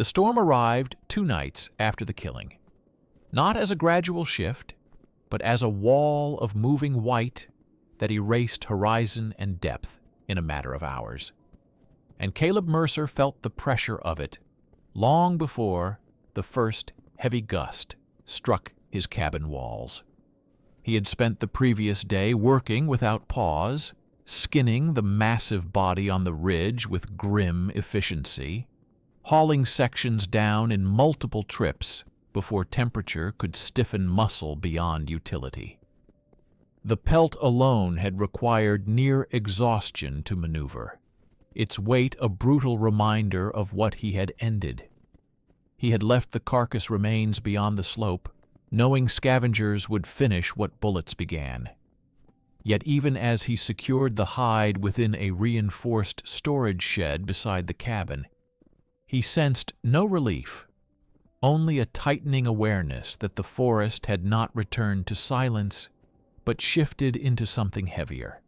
The storm arrived 2 nights after the killing, not as a gradual shift, but as a wall of moving white that erased horizon and depth in a matter of hours. And Caleb Mercer felt the pressure of it long before the first heavy gust struck his cabin walls. He had spent the previous day working without pause, skinning the massive body on the ridge with grim efficiency, hauling sections down in multiple trips before temperature could stiffen muscle beyond utility. The pelt alone had required near exhaustion to maneuver, its weight a brutal reminder of what he had ended. He had left the carcass remains beyond the slope, knowing scavengers would finish what bullets began. Yet even as he secured the hide within a reinforced storage shed beside the cabin, he sensed no relief, only a tightening awareness that the forest had not returned to silence, but shifted into something heavier.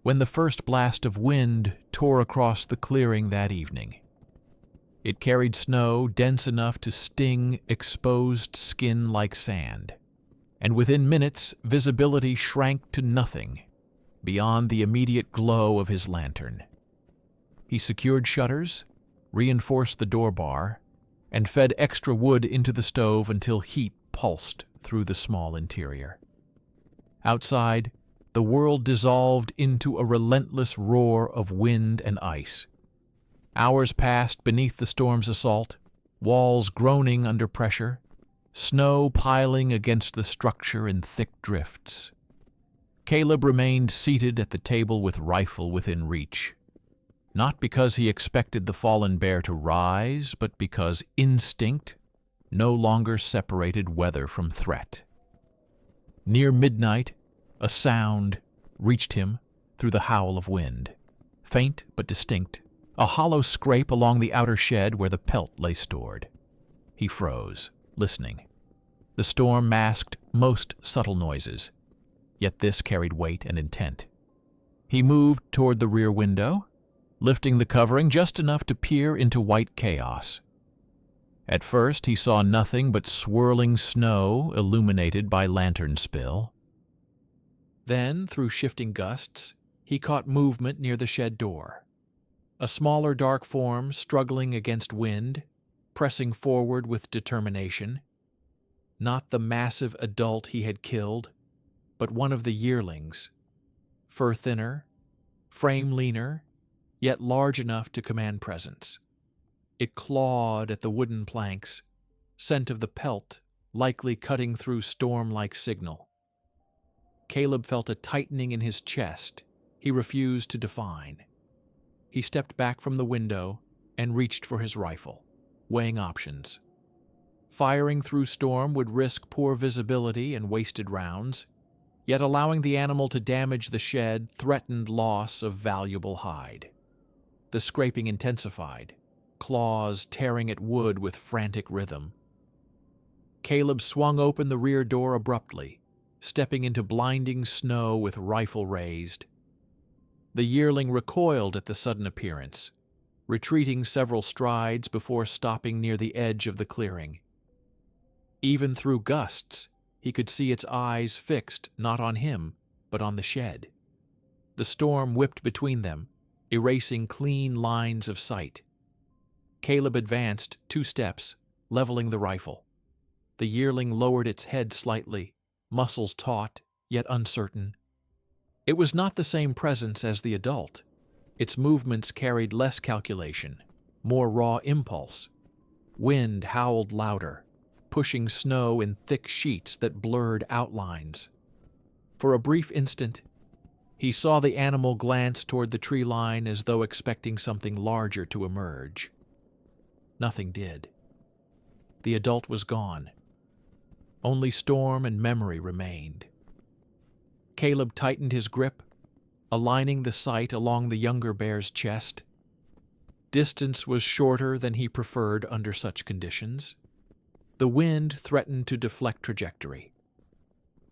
When the first blast of wind tore across the clearing that evening, it carried snow dense enough to sting exposed skin like sand, and within minutes visibility shrank to nothing beyond the immediate glow of his lantern. He secured shutters, reinforced the door bar, and fed extra wood into the stove until heat pulsed through the small interior. Outside, the world dissolved into a relentless roar of wind and ice. Hours passed beneath the storm's assault, walls groaning under pressure, snow piling against the structure in thick drifts. Caleb remained seated at the table with rifle within reach, not because he expected the fallen bear to rise, but because instinct no longer separated weather from threat. Near midnight, a sound reached him through the howl of wind, faint but distinct, a hollow scrape along the outer shed where the pelt lay stored. He froze, listening. The storm masked most subtle noises, yet this carried weight and intent. He moved toward the rear window, lifting the covering just enough to peer into white chaos. At first he saw nothing but swirling snow illuminated by lantern spill. Then, through shifting gusts, he caught movement near the shed door. A smaller dark form struggling against wind, pressing forward with determination. Not the massive adult he had killed, but one of the yearlings. Fur thinner, frame leaner, yet large enough to command presence. It clawed at the wooden planks, scent of the pelt likely cutting through storm-like signal. Caleb felt a tightening in his chest he refused to define. He stepped back from the window and reached for his rifle, weighing options. Firing through storm would risk poor visibility and wasted rounds, yet allowing the animal to damage the shed threatened loss of valuable hide. The scraping intensified, claws tearing at wood with frantic rhythm. Caleb swung open the rear door abruptly, stepping into blinding snow with rifle raised. The yearling recoiled at the sudden appearance, retreating several strides before stopping near the edge of the clearing. Even through gusts, he could see its eyes fixed not on him, but on the shed. The storm whipped between them, erasing clean lines of sight. Caleb advanced 2 steps, leveling the rifle. The yearling lowered its head slightly, muscles taut, yet uncertain. It was not the same presence as the adult. Its movements carried less calculation, more raw impulse. Wind howled louder, pushing snow in thick sheets that blurred outlines. For a brief instant, he saw the animal glance toward the tree line as though expecting something larger to emerge. Nothing did. The adult was gone. Only storm and memory remained. Caleb tightened his grip, aligning the sight along the younger bear's chest. Distance was shorter than he preferred under such conditions. The wind threatened to deflect trajectory.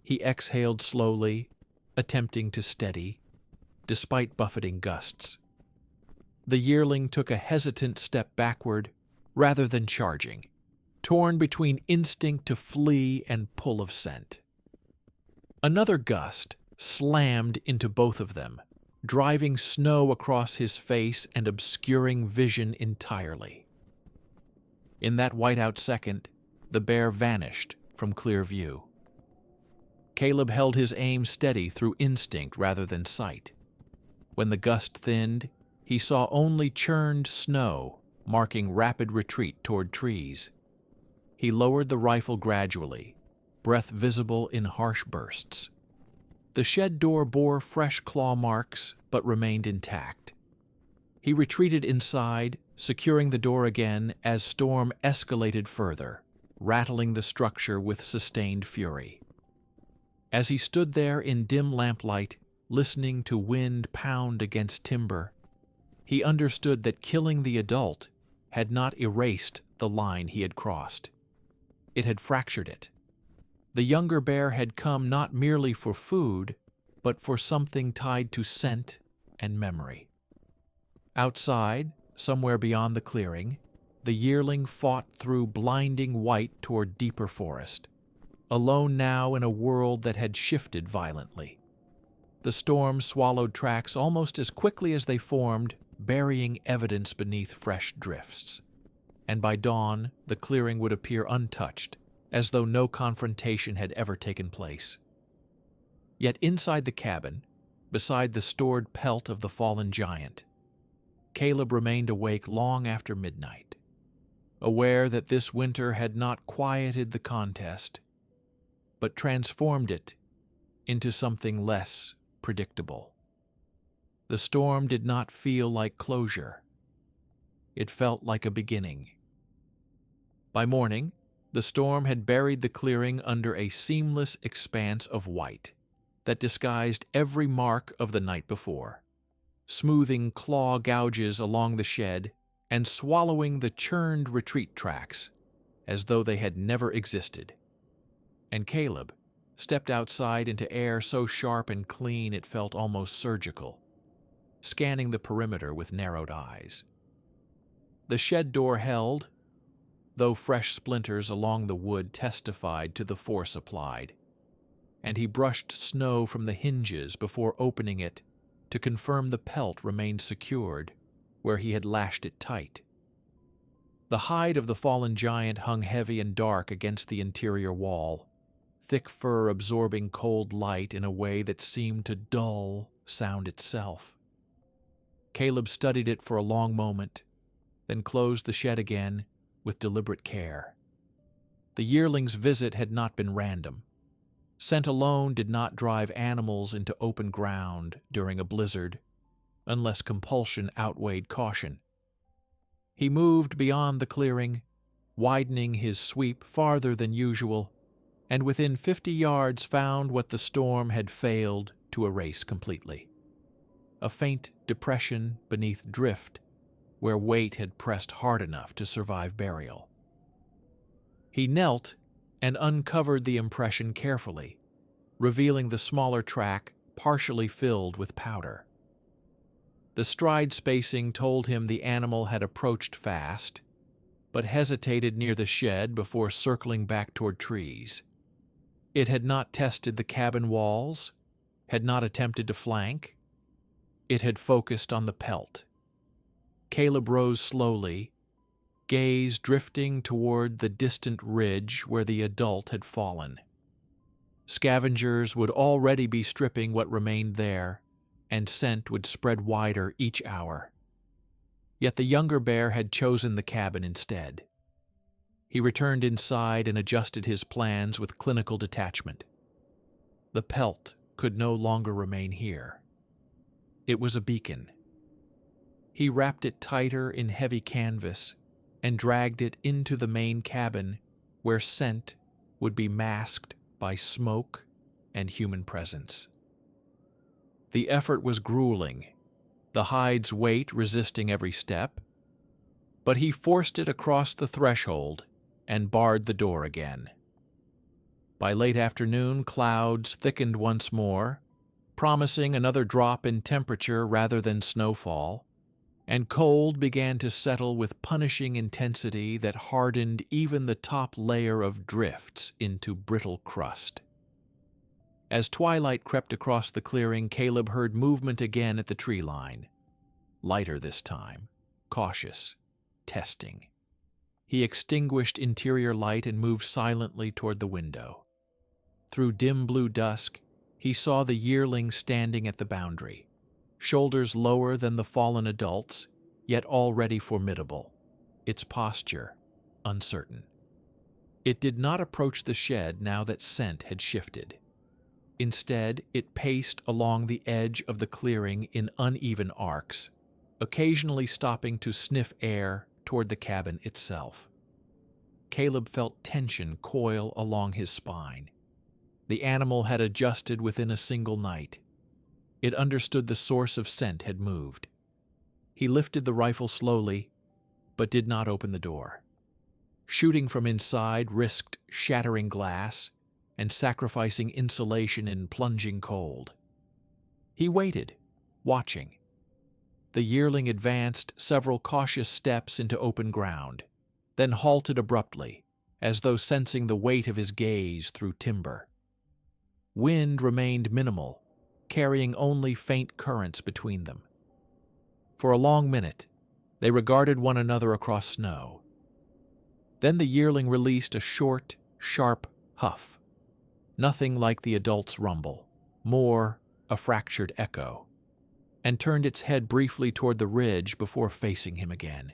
He exhaled slowly, attempting to steady, despite buffeting gusts. The yearling took a hesitant step backward, rather than charging, torn between instinct to flee and pull of scent. Another gust slammed into both of them, driving snow across his face and obscuring vision entirely. In that whiteout second, the bear vanished from clear view. Caleb held his aim steady through instinct rather than sight. When the gust thinned, he saw only churned snow marking rapid retreat toward trees. He lowered the rifle gradually, breath visible in harsh bursts. The shed door bore fresh claw marks, but remained intact. He retreated inside, securing the door again as storm escalated further, rattling the structure with sustained fury. As he stood there in dim lamplight, listening to wind pound against timber, he understood that killing the adult had not erased the line he had crossed. It had fractured it. The younger bear had come not merely for food, but for something tied to scent and memory. Outside, somewhere beyond the clearing, the yearling fought through blinding white toward deeper forest, alone now in a world that had shifted violently. The storm swallowed tracks almost as quickly as they formed, burying evidence beneath fresh drifts. And by dawn, the clearing would appear untouched, as though no confrontation had ever taken place. Yet inside the cabin, beside the stored pelt of the fallen giant, Caleb remained awake long after midnight, aware that this winter had not quieted the contest, but transformed it into something less predictable. The storm did not feel like closure. It felt like a beginning. By morning, the storm had buried the clearing under a seamless expanse of white that disguised every mark of the night before, smoothing claw gouges along the shed and swallowing the churned retreat tracks as though they had never existed. And Caleb stepped outside into air so sharp and clean it felt almost surgical, scanning the perimeter with narrowed eyes. The shed door held, though fresh splinters along the wood testified to the force applied, and he brushed snow from the hinges before opening it to confirm the pelt remained secured where he had lashed it tight. The hide of the fallen giant hung heavy and dark against the interior wall, thick fur absorbing cold light in a way that seemed to dull sound itself. Caleb studied it for a long moment, then closed the shed again with deliberate care. The yearling's visit had not been random. Scent alone did not drive animals into open ground during a blizzard, unless compulsion outweighed caution. He moved beyond the clearing, widening his sweep farther than usual, and within 50 yards found what the storm had failed to erase completely: a faint depression beneath drift where weight had pressed hard enough to survive burial. He knelt and uncovered the impression carefully, revealing the smaller track partially filled with powder. The stride spacing told him the animal had approached fast, but hesitated near the shed before circling back toward trees. It had not tested the cabin walls, had not attempted to flank. It had focused on the pelt. Caleb rose slowly, gaze drifting toward the distant ridge where the adult had fallen. Scavengers would already be stripping what remained there, and scent would spread wider each hour. Yet the younger bear had chosen the cabin instead. He returned inside and adjusted his plans with clinical detachment. The pelt could no longer remain here. It was a beacon. He wrapped it tighter in heavy canvas and dragged it into the main cabin where scent would be masked by smoke and human presence. The effort was grueling, the hide's weight resisting every step, but he forced it across the threshold and barred the door again. By late afternoon, clouds thickened once more, promising another drop in temperature rather than snowfall, and cold began to settle with punishing intensity that hardened even the top layer of drifts into brittle crust. As twilight crept across the clearing, Caleb heard movement again at the tree line. Lighter this time, cautious, testing. He extinguished interior light and moved silently toward the window. Through dim blue dusk, he saw the yearling standing at the boundary, shoulders lower than the fallen adults, yet already formidable, its posture uncertain. It did not approach the shed now that scent had shifted. Instead, it paced along the edge of the clearing in uneven arcs, occasionally stopping to sniff air toward the cabin itself. Caleb felt tension coil along his spine. The animal had adjusted within a single night. It understood the source of scent had moved. He lifted the rifle slowly, but did not open the door. Shooting from inside risked shattering glass and sacrificing insulation in plunging cold. He waited, watching. The yearling advanced several cautious steps into open ground, then halted abruptly, as though sensing the weight of his gaze through timber. Wind remained minimal, carrying only faint currents between them. For a long minute, they regarded one another across snow. Then the yearling released a short, sharp huff. Nothing like the adult's rumble, more a fractured echo, and turned its head briefly toward the ridge before facing him again.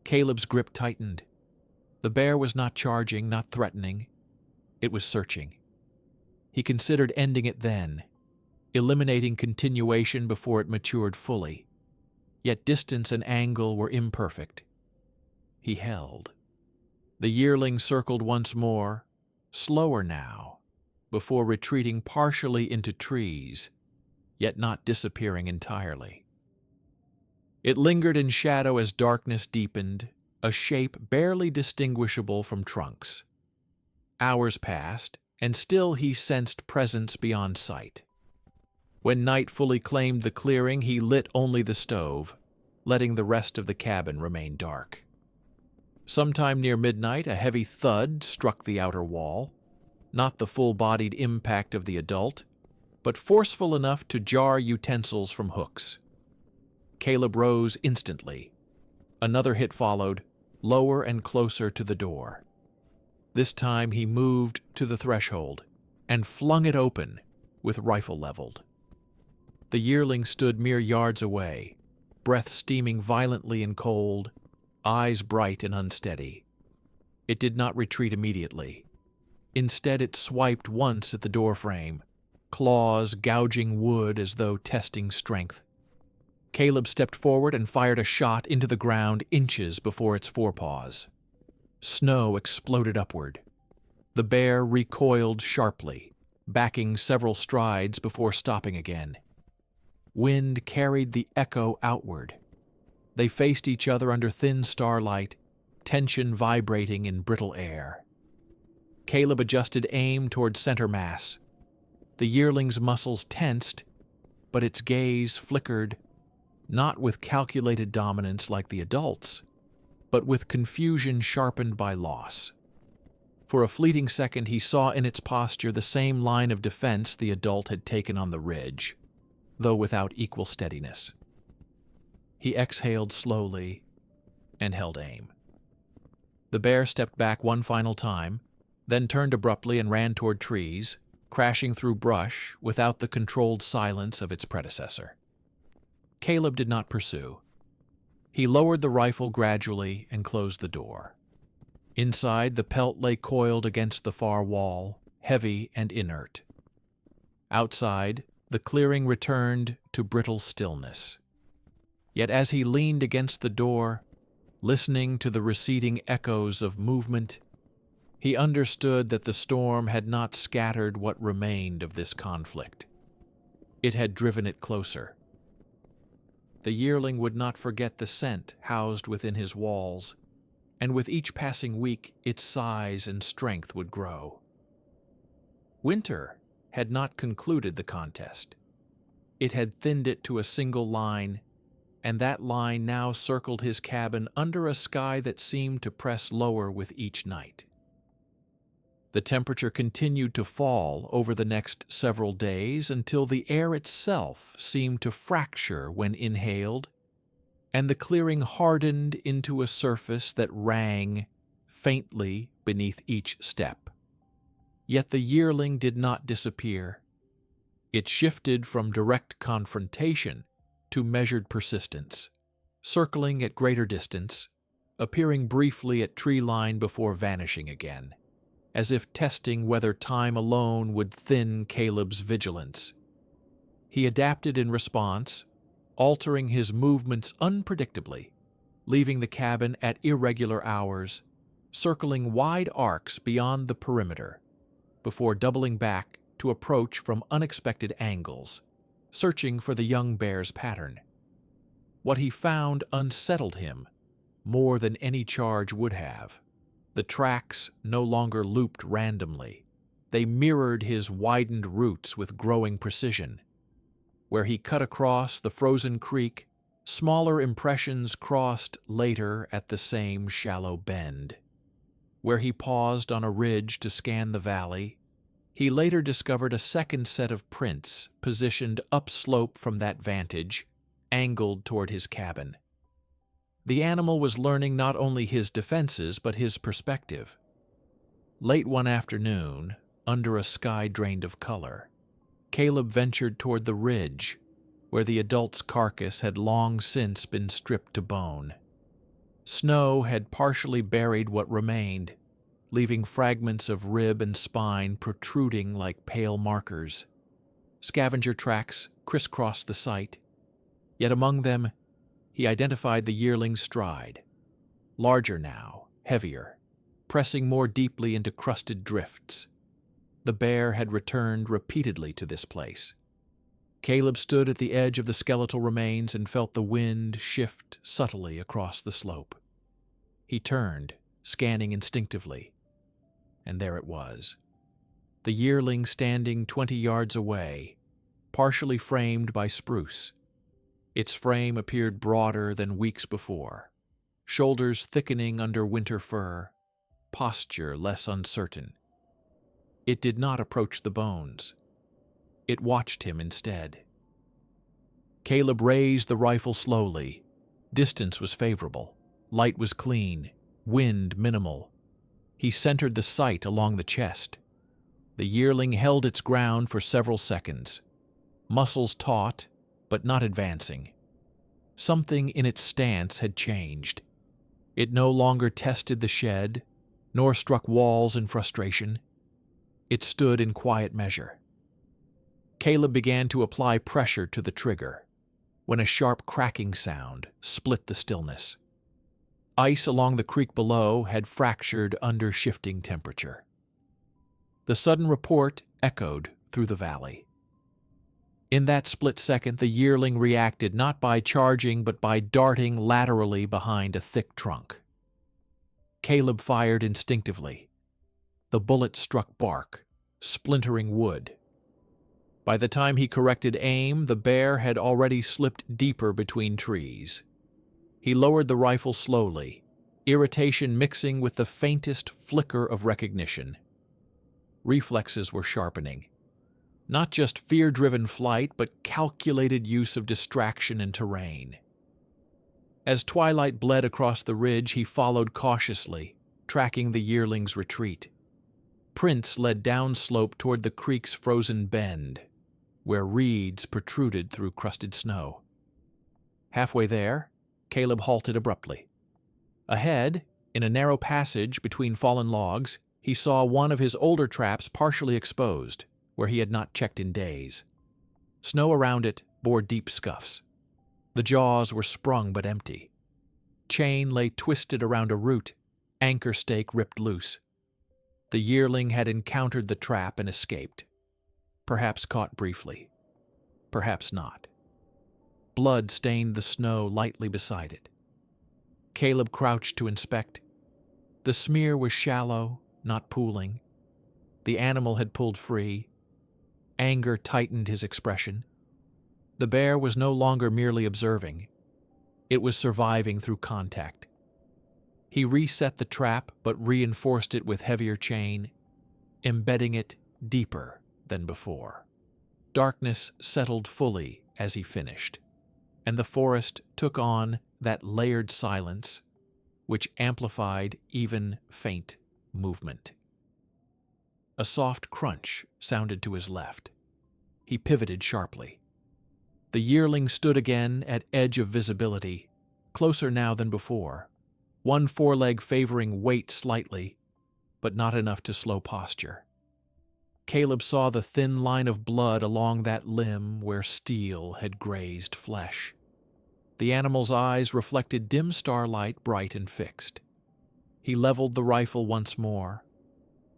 Caleb's grip tightened. The bear was not charging, not threatening. It was searching. He considered ending it then, eliminating continuation before it matured fully. Yet distance and angle were imperfect. He held. The yearling circled once more, slower now, before retreating partially into trees, yet not disappearing entirely. It lingered in shadow as darkness deepened, a shape barely distinguishable from trunks. Hours passed, and still he sensed presence beyond sight. When night fully claimed the clearing, he lit only the stove, letting the rest of the cabin remain dark. Sometime near midnight, a heavy thud struck the outer wall, not the full-bodied impact of the adult, but forceful enough to jar utensils from hooks. Caleb rose instantly. Another hit followed, lower and closer to the door. This time he moved to the threshold and flung it open, with rifle leveled. The yearling stood mere yards away, breath steaming violently and cold, eyes bright and unsteady. It did not retreat immediately. Instead, it swiped once at the doorframe, claws gouging wood as though testing strength. Caleb stepped forward and fired a shot into the ground inches before its forepaws. Snow exploded upward. The bear recoiled sharply, backing several strides before stopping again. Wind carried the echo outward. They faced each other under thin starlight, tension vibrating in brittle air. Caleb adjusted aim toward center mass. The yearling's muscles tensed, but its gaze flickered, not with calculated dominance like the adult's, but with confusion sharpened by loss. For a fleeting second he saw in its posture the same line of defense the adult had taken on the ridge, though without equal steadiness. He exhaled slowly and held aim. The bear stepped back one final time, then turned abruptly and ran toward trees, crashing through brush without the controlled silence of its predecessor. Caleb did not pursue. He lowered the rifle gradually and closed the door. Inside, the pelt lay coiled against the far wall, heavy and inert. Outside, the clearing returned to brittle stillness. Yet as he leaned against the door, listening to the receding echoes of movement, he understood that the storm had not scattered what remained of this conflict. It had driven it closer. The yearling would not forget the scent housed within his walls, and with each passing week its size and strength would grow. Winter had not concluded the contest. It had thinned it to a single line and that line now circled his cabin under a sky that seemed to press lower with each night. The temperature continued to fall over the next several days until the air itself seemed to fracture when inhaled, and the clearing hardened into a surface that rang faintly beneath each step. Yet the yearling did not disappear. It shifted from direct confrontation to measured persistence, circling at greater distance, appearing briefly at tree line before vanishing again, as if testing whether time alone would thin Caleb's vigilance. He adapted in response, altering his movements unpredictably, leaving the cabin at irregular hours, circling wide arcs beyond the perimeter, before doubling back to approach from unexpected angles, searching for the young bear's pattern. What he found unsettled him more than any charge would have. The tracks no longer looped randomly. They mirrored his widened routes with growing precision. Where he cut across the frozen creek, smaller impressions crossed later at the same shallow bend. Where he paused on a ridge to scan the valley, he later discovered a second set of prints positioned upslope from that vantage, angled toward his cabin. The animal was learning not only his defenses but his perspective. Late one afternoon, under a sky drained of color, Caleb ventured toward the ridge, where the adult's carcass had long since been stripped to bone. Snow had partially buried what remained, leaving fragments of rib and spine protruding like pale markers. Scavenger tracks crisscrossed the site, yet among them he identified the yearling's stride, larger now, heavier, pressing more deeply into crusted drifts. The bear had returned repeatedly to this place. Caleb stood at the edge of the skeletal remains and felt the wind shift subtly across the slope. He turned, scanning instinctively, and there it was. The yearling standing 20 yards away, partially framed by spruce. Its frame appeared broader than weeks before, shoulders thickening under winter fur, posture less uncertain. It did not approach the bones. It watched him instead. Caleb raised the rifle slowly. Distance was favorable. Light was clean. Wind minimal. He centered the sight along the chest. The yearling held its ground for several seconds, muscles taut, but not advancing. Something in its stance had changed. It no longer tested the shed, nor struck walls in frustration. It stood in quiet measure. Caleb began to apply pressure to the trigger, when a sharp cracking sound split the stillness. Ice along the creek below had fractured under shifting temperature. The sudden report echoed through the valley. In that split second, the yearling reacted not by charging but by darting laterally behind a thick trunk. Caleb fired instinctively. The bullet struck bark, splintering wood. By the time he corrected aim, the bear had already slipped deeper between trees. He lowered the rifle slowly, irritation mixing with the faintest flicker of recognition. Reflexes were sharpening. Not just fear-driven flight, but calculated use of distraction and terrain. As twilight bled across the ridge, he followed cautiously, tracking the yearling's retreat. Prints led downslope toward the creek's frozen bend, where reeds protruded through crusted snow. Halfway there, Caleb halted abruptly. Ahead, in a narrow passage between fallen logs, he saw one of his older traps partially exposed, where he had not checked in days. Snow around it bore deep scuffs. The jaws were sprung but empty. Chain lay twisted around a root, anchor stake ripped loose. The yearling had encountered the trap and escaped. Perhaps caught briefly. Perhaps not. Blood stained the snow lightly beside it. Caleb crouched to inspect. The smear was shallow, not pooling. The animal had pulled free. Anger tightened his expression. The bear was no longer merely observing. It was surviving through contact. He reset the trap but reinforced it with heavier chain, embedding it deeper than before. Darkness settled fully as he finished, and the forest took on that layered silence which amplified even faint movement. A soft crunch sounded to his left. He pivoted sharply. The yearling stood again at edge of visibility, closer now than before, one foreleg favoring weight slightly, but not enough to slow posture. Caleb saw the thin line of blood along that limb where steel had grazed flesh. The animal's eyes reflected dim starlight, bright and fixed. He leveled the rifle once more.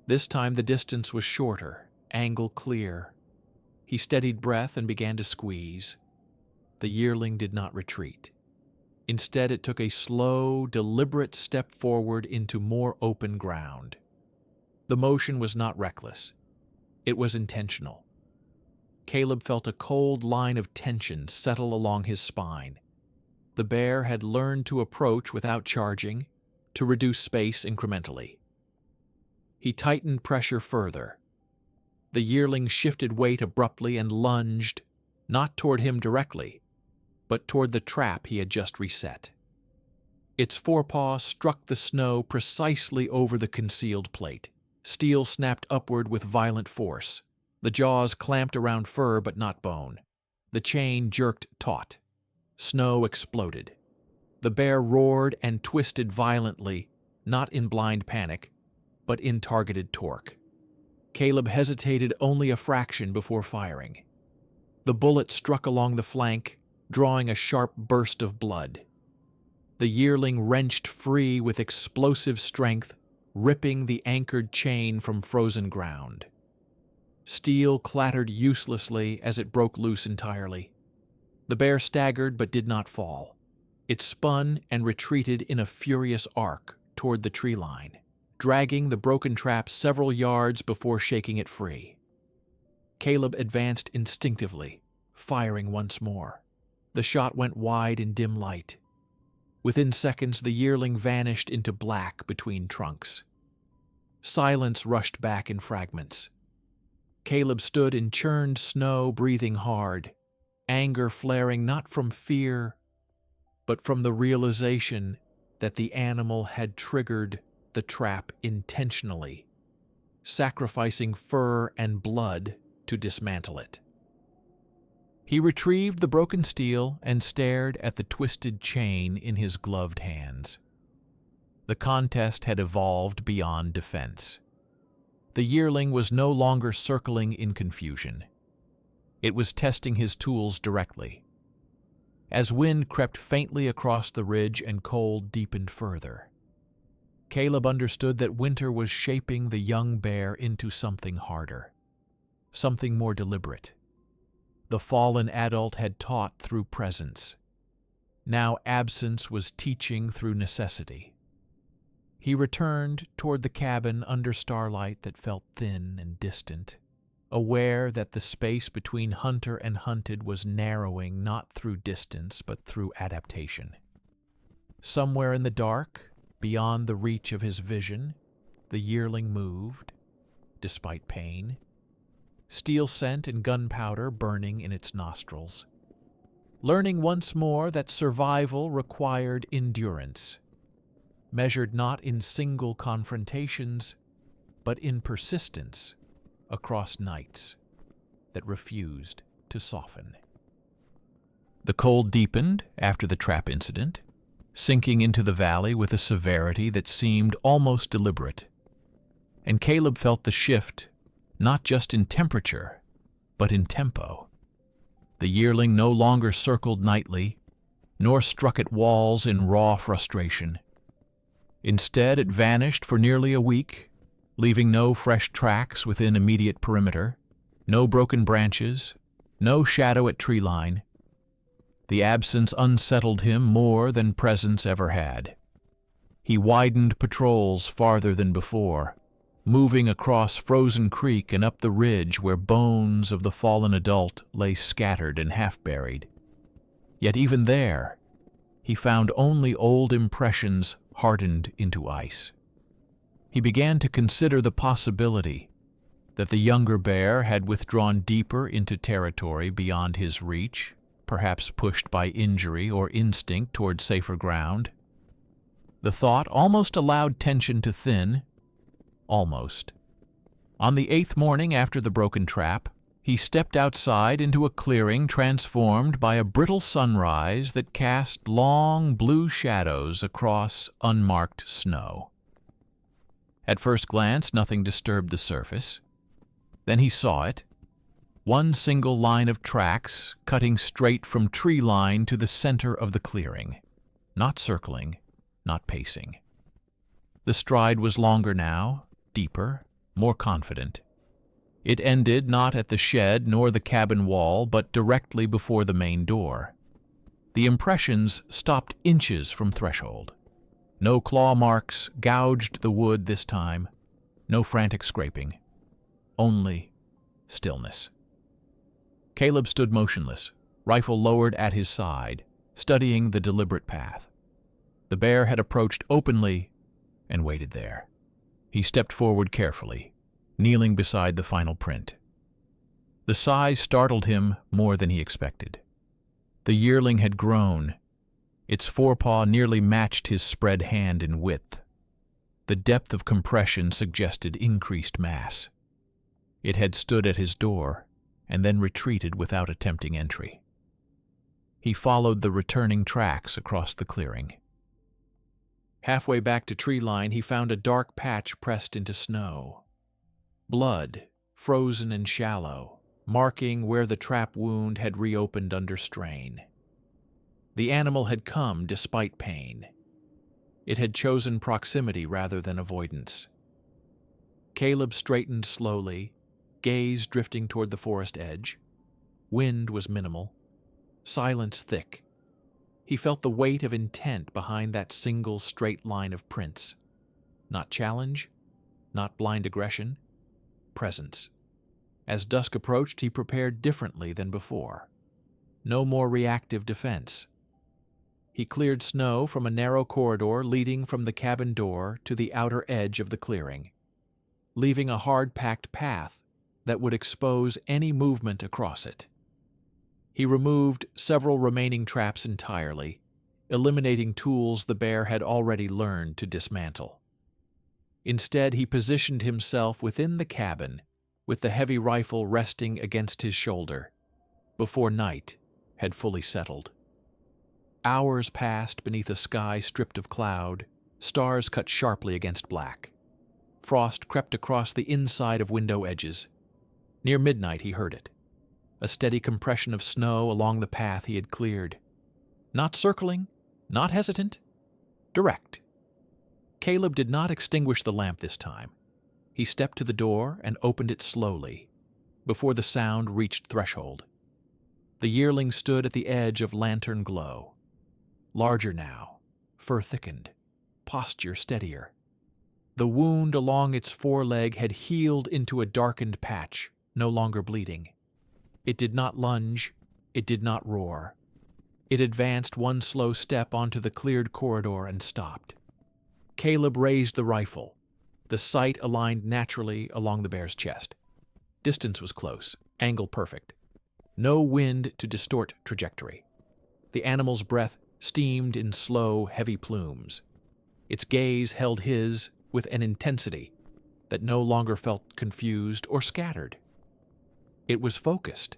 This time the distance was shorter, angle clear. He steadied breath and began to squeeze. The yearling did not retreat. Instead, it took a slow, deliberate step forward into more open ground. The motion was not reckless. It was intentional. Caleb felt a cold line of tension settle along his spine. The bear had learned to approach without charging, to reduce space incrementally. He tightened pressure further. The yearling shifted weight abruptly and lunged, not toward him directly, but toward the trap he had just reset. Its forepaw struck the snow precisely over the concealed plate. Steel snapped upward with violent force. The jaws clamped around fur but not bone. The chain jerked taut. Snow exploded. The bear roared and twisted violently, not in blind panic, but in targeted torque. Caleb hesitated only a fraction before firing. The bullet struck along the flank, drawing a sharp burst of blood. The yearling wrenched free with explosive strength, ripping the anchored chain from frozen ground. Steel clattered uselessly as it broke loose entirely. The bear staggered but did not fall. It spun and retreated in a furious arc toward the tree line, dragging the broken trap several yards before shaking it free. Caleb advanced instinctively, firing once more. The shot went wide in dim light. Within seconds, the yearling vanished into black between trunks. Silence rushed back in fragments. Caleb stood in churned snow, breathing hard, anger flaring not from fear, but from the realization that the animal had triggered the trap intentionally, sacrificing fur and blood to dismantle it. He retrieved the broken steel and stared at the twisted chain in his gloved hands. The contest had evolved beyond defense. The yearling was no longer circling in confusion. It was testing his tools directly. As wind crept faintly across the ridge and cold deepened further, Caleb understood that winter was shaping the young bear into something harder, something more deliberate. The fallen adult had taught through presence. Now absence was teaching through necessity. He returned toward the cabin under starlight that felt thin and distant, aware that the space between hunter and hunted was narrowing not through distance but through adaptation. Somewhere in the dark, beyond the reach of his vision, the yearling moved, despite pain, steel scent and gunpowder burning in its nostrils, learning once more that survival required endurance, measured not in single confrontations, but in persistence across nights that refused to soften. The cold deepened after the trap incident, sinking into the valley with a severity that seemed almost deliberate, and Caleb felt the shift not just in temperature, but in tempo. The yearling no longer circled nightly, nor struck at walls in raw frustration. Instead, it vanished for nearly a week, leaving no fresh tracks within immediate perimeter, no broken branches, no shadow at tree line. The absence unsettled him more than presence ever had. He widened patrols farther than before, moving across Frozen Creek and up the ridge where bones of the fallen adult lay scattered and half-buried. Yet even there, he found only old impressions hardened into ice. He began to consider the possibility that the younger bear had withdrawn deeper into territory beyond his reach, perhaps pushed by injury or instinct toward safer ground. The thought almost allowed tension to thin. Almost. On the 8th morning after the broken trap, he stepped outside into a clearing transformed by a brittle sunrise that cast long blue shadows across unmarked snow. At first glance, nothing disturbed the surface. Then he saw it, one single line of tracks cutting straight from tree line to the center of the clearing, not circling, not pacing. The stride was longer now, deeper, more confident. It ended not at the shed nor the cabin wall, but directly before the main door. The impressions stopped inches from threshold. No claw marks gouged the wood this time, no frantic scraping. Only stillness. Caleb stood motionless, rifle lowered at his side, studying the deliberate path. The bear had approached openly and waited there. He stepped forward carefully, kneeling beside the final print. The size startled him more than he expected. The yearling had grown. Its forepaw nearly matched his spread hand in width. The depth of compression suggested increased mass. It had stood at his door and then retreated without attempting entry. He followed the returning tracks across the clearing. Halfway back to tree line, he found a dark patch pressed into snow. Blood, frozen and shallow, marking where the trap wound had reopened under strain. The animal had come despite pain. It had chosen proximity rather than avoidance. Caleb straightened slowly, gaze drifting toward the forest edge. Wind was minimal, silence thick. He felt the weight of intent behind that single straight line of prints. Not challenge, not blind aggression, presence. As dusk approached, he prepared differently than before. No more reactive defense. He cleared snow from a narrow corridor leading from the cabin door to the outer edge of the clearing, leaving a hard-packed path that would expose any movement across it. He removed several remaining traps entirely, eliminating tools the bear had already learned to dismantle. Instead, he positioned himself within the cabin, with the heavy rifle resting against his shoulder, before night had fully settled. Hours passed beneath a sky stripped of cloud, stars cut sharply against black. Frost crept across the inside of window edges. Near midnight he heard it, a steady compression of snow along the path he had cleared. Not circling, not hesitant, direct. Caleb did not extinguish the lamp this time. He stepped to the door and opened it slowly, before the sound reached threshold. The yearling stood at the edge of lantern glow. Larger now, fur thickened, posture steadier. The wound along its foreleg had healed into a darkened patch, no longer bleeding. It did not lunge, it did not roar. It advanced one slow step onto the cleared corridor and stopped. Caleb raised the rifle, the sight aligned naturally along the bear's chest. Distance was close, angle perfect. No wind to distort trajectory. The animal's breath steamed in slow, heavy plumes. Its gaze held his with an intensity that no longer felt confused or scattered. It was focused.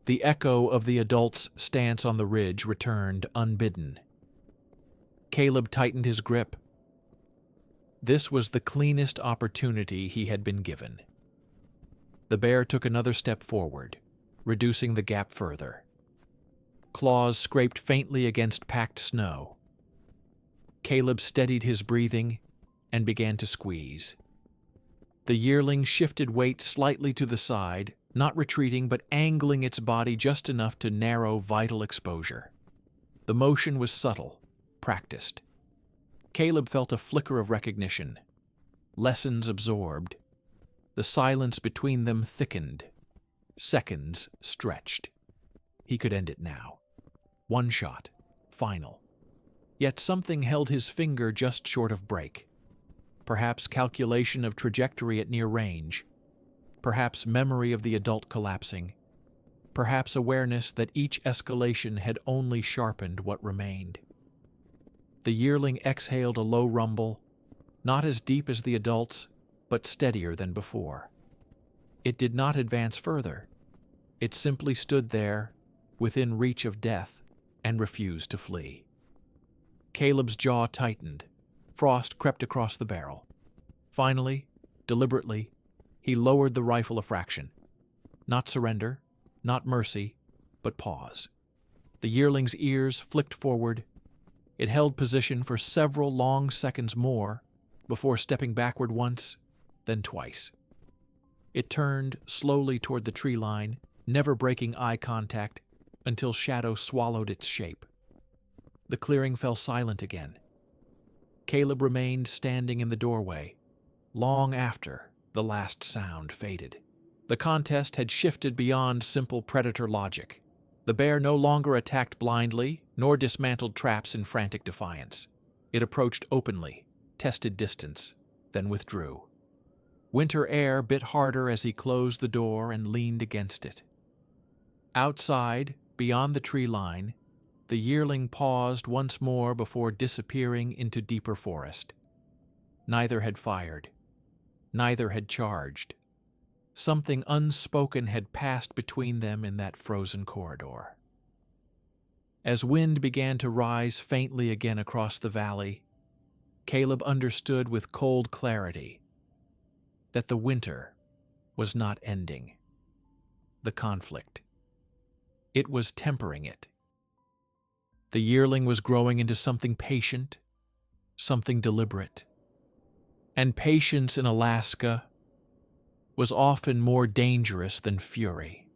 The echo of the adult's stance on the ridge returned unbidden. Caleb tightened his grip. This was the cleanest opportunity he had been given. The bear took another step forward, reducing the gap further. Claws scraped faintly against packed snow. Caleb steadied his breathing and began to squeeze. The yearling shifted weight slightly to the side, not retreating but angling its body just enough to narrow vital exposure. The motion was subtle, practiced. Caleb felt a flicker of recognition. Lessons absorbed. The silence between them thickened. Seconds stretched. He could end it now. One shot, final. Yet something held his finger just short of break. Perhaps calculation of trajectory at near range. Perhaps memory of the adult collapsing. Perhaps awareness that each escalation had only sharpened what remained. The yearling exhaled a low rumble, not as deep as the adult's, but steadier than before. It did not advance further. It simply stood there, within reach of death, and refused to flee. Caleb's jaw tightened. Frost crept across the barrel. Finally, deliberately, he lowered the rifle a fraction. Not surrender, not mercy, but pause. The yearling's ears flicked forward. It held position for several long seconds more before stepping backward once, then twice. It turned slowly toward the tree line, never breaking eye contact until shadow swallowed its shape. The clearing fell silent again. Caleb remained standing in the doorway, long after the last sound faded. The contest had shifted beyond simple predator logic. The bear no longer attacked blindly, nor dismantled traps in frantic defiance. It approached openly, tested distance, then withdrew. Winter air bit harder as he closed the door and leaned against it. Outside, beyond the tree line, the yearling paused once more before disappearing into deeper forest. Neither had fired. Neither had charged. Something unspoken had passed between them in that frozen corridor. As wind began to rise faintly again across the valley, Caleb understood with cold clarity that the winter was not ending the conflict. It was tempering it. The yearling was growing into something patient, something deliberate. And patience in Alaska was often more dangerous than fury.